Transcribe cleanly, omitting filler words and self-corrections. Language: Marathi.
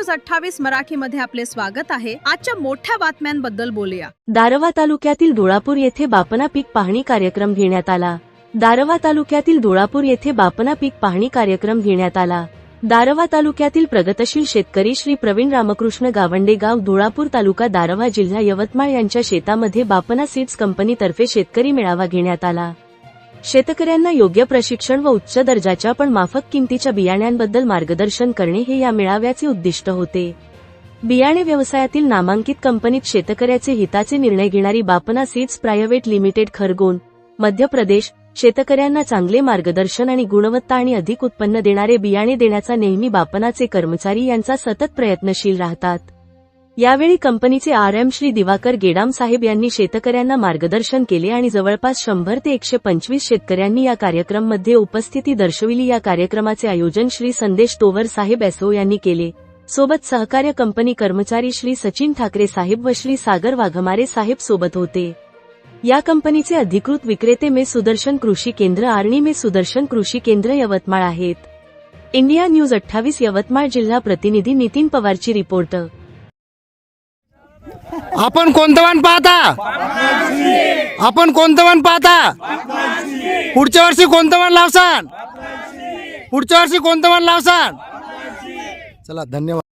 न्यूज 28 मराठीमध्ये आपले स्वागत आहे। आजच्या मोठ्या बातम्यांबद्दल बोलूया। दारव्हा तालुक्यातील धुळापूर येथे बापना पीक पाहणी कार्यक्रम घेण्यात आला। दारव्हा तालुक्यातील धुळापूर येथे बापना पीक पाहणी कार्यक्रम घेण्यात आला। दारव्हा तालुक्यातील प्रगतशील शेतकरी श्री प्रवीण रामकृष्ण गावंडे गाव धुळापूर तालुका दारव्हा जिल्हा यवतमाळ यांच्या शेतामध्ये बापना सीड्स कंपनीतर्फे शेतकरी मेळावा घेण्यात आला। शेतकऱ्यांना योग्य प्रशिक्षण व उच्च दर्जाच्या पण माफक किमतीच्या बियाण्यांबद्दल मार्गदर्शन करणे हे या मेळाव्याचे उद्दिष्ट होते। बियाणे व्यवसायातील नामांकित कंपनीत शेतकऱ्याचे हिताचे निर्णय घेणारी Bapna seeds private limited Khargone, Madhya Pradesh शेतकऱ्यांना चांगले मार्गदर्शन आणि गुणवत्ता आणि अधिक उत्पन्न देणारे बियाणे देण्याचा नेहमी बापनाचे कर्मचारी यांचा सतत प्रयत्नशील राहतात। यावेळी कंपनीचे RM श्री दिवाकर गेडाम साहेब यांनी शेतकऱ्यांना मार्गदर्शन केले आणि जवळपास 100 ते 125 शेतकऱ्यांनी या कार्यक्रमामध्ये उपस्थिती दर्शविली। या कार्यक्रमाचे आयोजन श्री संदेश तोवर साहेब SO यांनी केले। सोबत सहकार्य कंपनी कर्मचारी श्री सचिन ठाकरे साहेब व श्री सागर वाघमारे साहेब सोबत होते। या कंपनीचे अधिकृत विक्रेते मे सुदर्शन कृषी केंद्र आणि मे सुदर्शन कृषी केंद्र यवतमाळ आहेत। इंडिया न्यूज 28 यवतमाळ जिल्हा प्रतिनिधी नितीन पवारची रिपोर्ट। आपण कोणतं वाण पाहता? आपण कोणतं वाण पाहता? पुढच्या वर्षी कोणतं वाण लावसान? पुढच्या वर्षी कोणतं वाण लावसान? चला, धन्यवाद।